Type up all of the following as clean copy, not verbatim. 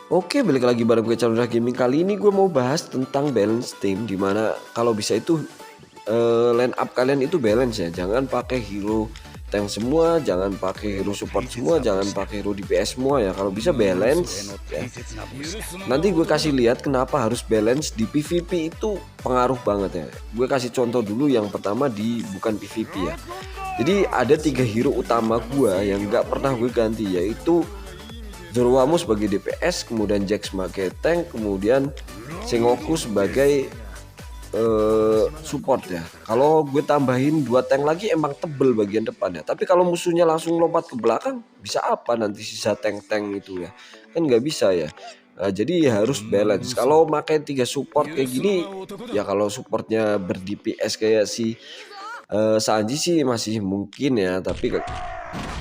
Oke, balik lagi bareng gue Chandra Gaming. Kali ini gue mau bahas tentang balance team, dimana kalau bisa itu line up kalian itu balance ya. Jangan pakai hero tank semua, jangan pakai hero support semua, jangan pakai hero DPS semua ya. Kalau bisa balance ya. Nanti gue kasih lihat kenapa harus balance di PvP, itu pengaruh banget ya. Gue kasih contoh dulu, yang pertama di bukan PvP ya. Jadi ada 3 hero utama gue yang nggak pernah gue ganti, yaitu Zoroark sebagai DPS, kemudian Jax sebagai tank, kemudian Sengoku sebagai support ya. Kalau gue tambahin 2 tank lagi emang tebel bagian depannya. Tapi kalau musuhnya langsung lompat ke belakang, bisa apa nanti sisa tank-tank itu ya? Kan nggak bisa ya. Nah, jadi harus balance. Kalau pakai 3 support kayak gini, ya kalau supportnya ber-DPS kayak si Sanji sih masih mungkin ya, tapi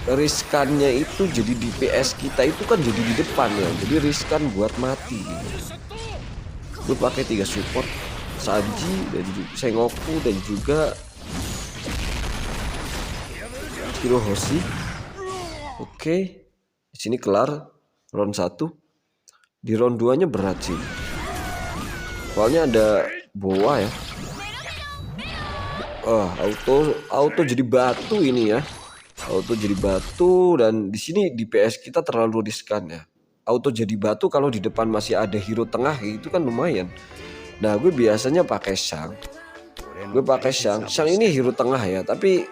riskannya itu jadi DPS kita itu kan jadi di depan ya, jadi riskan buat mati. Gue pakai 3 support, Sanji dan juga Sengoku dan juga Hirohoshi. Oke, di sini kelar round 1. Di round 2 nya berat sih, soalnya ada boa ya. Auto jadi batu ini ya. Auto jadi batu, dan di sini DPS kita terlalu riskan ya. Auto jadi batu kalau di depan masih ada hero tengah itu kan lumayan. Nah, gue biasanya pakai Shang. Gue pakai Shang. Shang ini hero tengah ya, tapi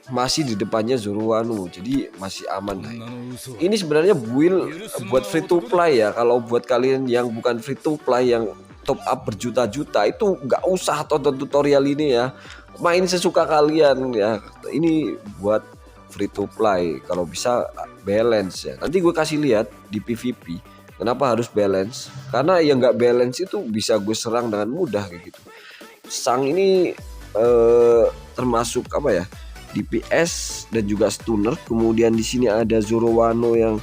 masih di depannya Zoroark, jadi masih aman lah. Ini sebenarnya build buat free to play ya. Kalau buat kalian yang bukan free to play, yang top up berjuta-juta, itu nggak usah tonton tutorial ini ya. Main sesuka kalian ya. Ini buat free to play, kalau bisa balance ya. Nanti gue kasih lihat di PvP kenapa harus balance, karena yang nggak balance itu bisa gue serang dengan mudah kayak gitu. Sang ini termasuk apa ya, DPS dan juga stunner. Kemudian di sini ada Zoroark yang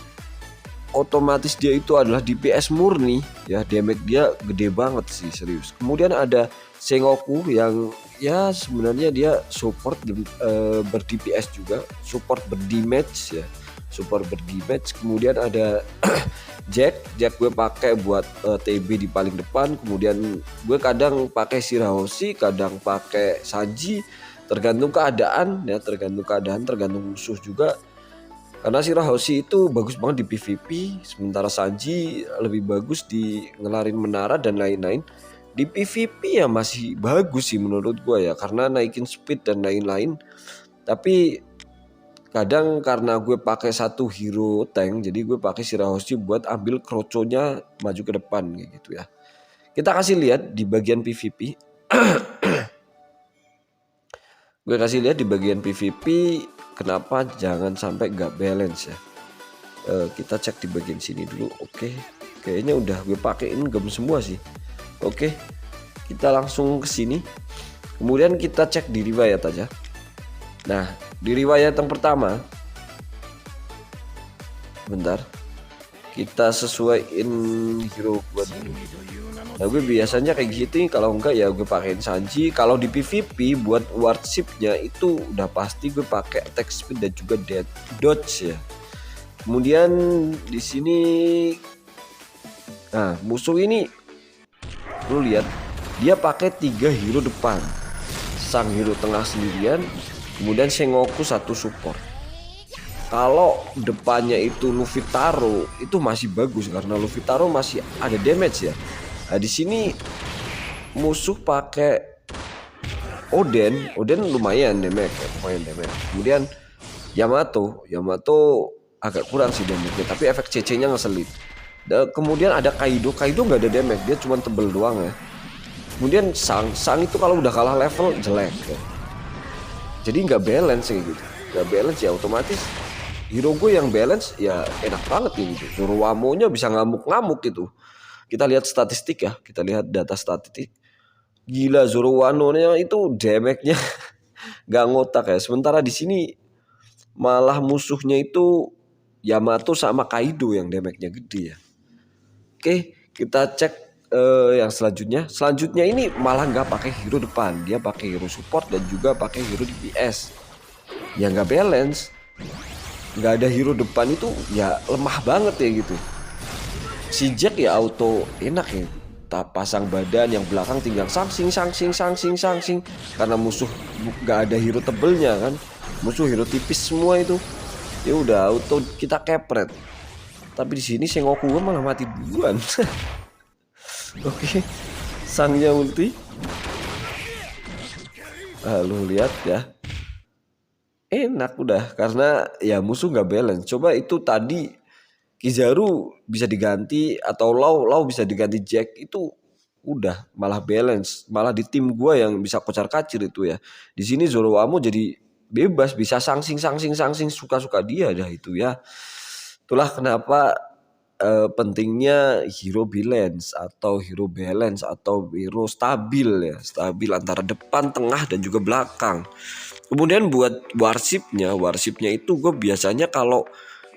otomatis dia itu adalah DPS murni ya, damage dia gede banget sih, serius. Kemudian ada Sengoku yang ya sebenarnya dia support ber-DPS juga, support ber-damage ya, support ber-damage. Kemudian ada Jack gue pakai buat TB di paling depan. Kemudian gue kadang pakai Hirohoshi, kadang pakai Sanji, tergantung keadaan ya, tergantung musuh juga. Karena Hirohoshi itu bagus banget di PvP, sementara Sanji lebih bagus di ngelarin menara dan lain-lain. Di PvP ya masih bagus sih menurut gue ya, karena naikin speed dan lain-lain. Tapi kadang karena gue pakai satu hero tank, jadi gue pakai Hirohoshi buat ambil kroconya maju ke depan kayak gitu ya. Kita kasih lihat di bagian PvP. Gue kasih lihat di bagian PvP kenapa jangan sampai gak balance ya. Kita cek di bagian sini dulu. Oke, kayaknya udah gue pakein gem semua sih. Oke, kita langsung ke sini. Kemudian kita cek di riwayat aja. Nah, di riwayat yang pertama, bentar, kita sesuaiin hero buat dulu. Nah, gue biasanya kayak gitu. Kalau enggak ya gue pakein Sanji. Kalau di PvP buat wardshipnya itu udah pasti gue pakai attack speed dan juga dodge ya. Kemudian di sini, nah musuh ini lu lihat dia pakai 3 hero depan, sang hero tengah sendirian, kemudian Sengoku satu support. Kalau depannya itu Luffy Taro itu masih bagus karena Luffy Taro masih ada damage ya. Nah, di sini musuh pakai Oden lumayan damage ya, Kemudian Yamato agak kurang sih damage-nya, tapi efek CC-nya ngeselin. Dan kemudian ada Kaido nggak ada damage, dia cuma tebel doang ya. Kemudian Sang itu kalau udah kalah level jelek ya. Jadi nggak balance kayak gitu, nggak balance ya, otomatis hero gue yang balance ya enak banget ini gitu. Zoroark-nya bisa ngamuk-ngamuk gitu. Kita lihat statistik ya, kita lihat data statistik. Gila, Zoroark-nya itu damage-nya nggak ngotak ya. Sementara di sini malah musuhnya itu Yamato sama Kaido yang damage-nya gede ya. Oke, kita cek yang selanjutnya. Selanjutnya ini malah nggak pakai hero depan, dia pakai hero support dan juga pakai hero DPS. Ya nggak balance, nggak ada hero depan itu ya lemah banget ya gitu. Si Jack ya auto enak ya, tak pasang badan, yang belakang tinggal sangsing karena musuh gak ada hero tebelnya kan, musuh hero tipis semua itu, ya udah auto kita kepret. Tapi di sini Sengoku malah mati duluan. Oke, sangnya ulti. Lu lihat ya, enak udah, karena ya musuh nggak balance. Coba itu tadi Kizaru bisa diganti atau Lau bisa diganti Jack, itu udah malah balance, malah di tim gua yang bisa kocar-kacir itu ya. Di sini Zoroarmo jadi bebas, bisa sangsing suka-suka dia dah itu ya. Itulah kenapa pentingnya hero balance atau hero stabil ya, stabil antara depan, tengah dan juga belakang. Kemudian buat warshipnya itu gue biasanya kalau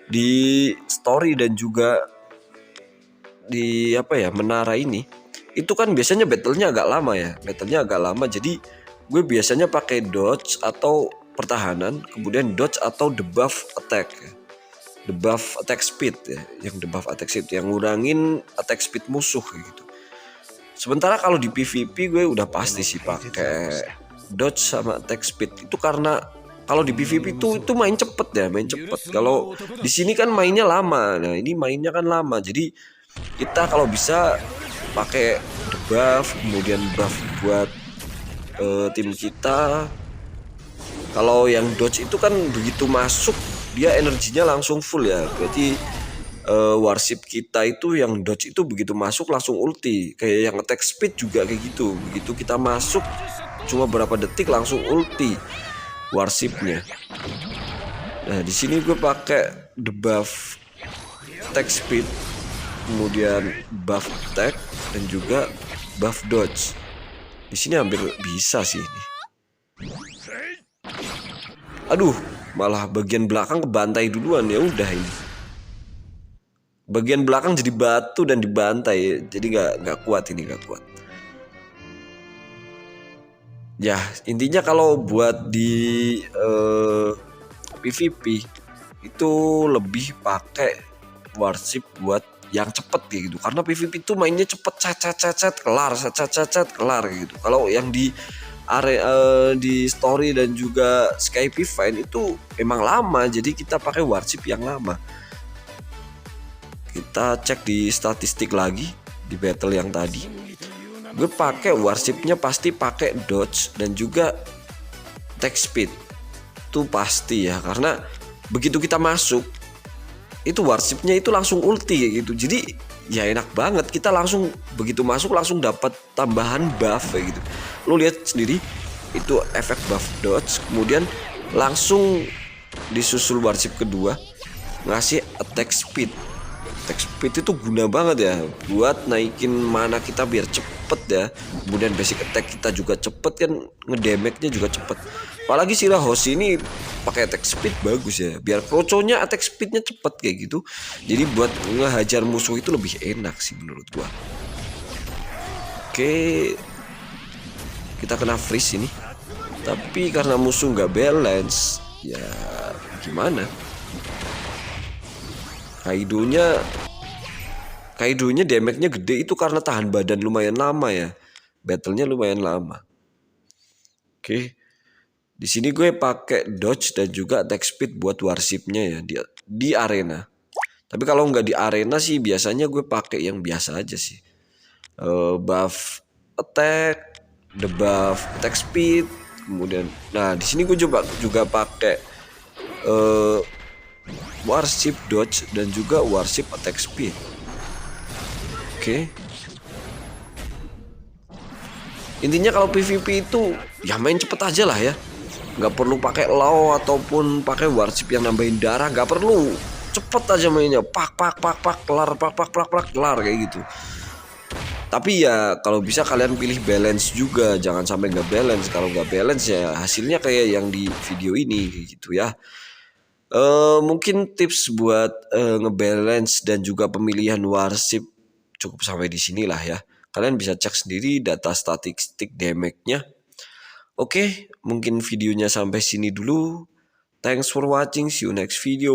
di story dan juga di menara ini itu kan biasanya battlenya agak lama, jadi gue biasanya pakai dodge atau pertahanan, kemudian dodge atau debuff attack ya. Debuff attack speed ya, yang debuff attack speed yang ngurangin attack speed musuh gitu. Sementara kalau di PvP gue udah pasti sih pakai dodge sama attack speed, itu karena kalau di PvP itu main cepet ya, Kalau di sini kan mainnya lama, nah ini mainnya kan lama, jadi kita kalau bisa pakai debuff, kemudian buff buat tim kita. Kalau yang dodge itu kan begitu masuk dia energinya langsung full ya, berarti warship kita itu yang dodge itu begitu masuk langsung ulti. Kayak yang attack speed juga kayak gitu, begitu kita masuk cuma berapa detik langsung ulti warshipnya. Nah di sini gue pakai debuff attack speed, kemudian buff attack dan juga buff dodge. Di sini hampir bisa sih ini. Aduh, malah bagian belakang kebantai duluan, ya udah ini. Bagian belakang jadi batu dan dibantai, jadi nggak kuat. Ya intinya kalau buat di PvP itu lebih pakai warship buat yang cepet gitu, karena PvP itu mainnya cepet, kelar gitu. Kalau yang di area di story dan juga Skype Fine itu emang lama, jadi kita pakai warship yang lama. Kita cek di statistik lagi di battle yang tadi, gue pakai warshipnya pasti pakai dodge dan juga attack speed, itu pasti ya, karena begitu kita masuk itu warshipnya itu langsung ulti kayak gitu, jadi ya enak banget, kita langsung begitu masuk langsung dapat tambahan buff kayak gitu. Lo lihat sendiri itu efek buff dodge, kemudian langsung disusul warship kedua ngasih attack speed. Attack speed itu guna banget ya buat naikin mana kita biar cepet ya, kemudian basic attack kita juga cepet kan, ngedamage-nya juga cepet. Apalagi si Rahos ini pakai attack speed bagus ya, biar kroconya attack speednya cepet kayak gitu, jadi buat ngehajar musuh itu lebih enak sih menurut gua. Oke, kita kena freeze ini, tapi karena musuh nggak balance ya gimana. Kaidonya damage-nya gede itu karena tahan badan lumayan lama ya, battle-nya lumayan lama. Oke, di sini gue pakai dodge dan juga attack speed buat warshipnya ya di arena. Tapi kalau nggak di arena sih biasanya gue pakai yang biasa aja sih. Buff attack, debuff attack speed, kemudian nah di sini gue coba juga pakai warship dodge dan juga warship attack speed. Oke. Intinya kalau PvP itu ya main cepet aja lah ya, nggak perlu pakai law ataupun pakai warship yang nambahin darah, nggak perlu, cepet aja mainnya, pak kelar, kelar kayak gitu. Tapi ya kalau bisa kalian pilih balance juga, jangan sampai nggak balance. Kalau nggak balance ya hasilnya kayak yang di video ini kayak gitu ya. Mungkin tips buat ngebalance dan juga pemilihan warship cukup sampai di sinilah ya. Kalian bisa cek sendiri data statistik damage-nya. Oke, mungkin videonya sampai sini dulu. Thanks for watching. See you next video.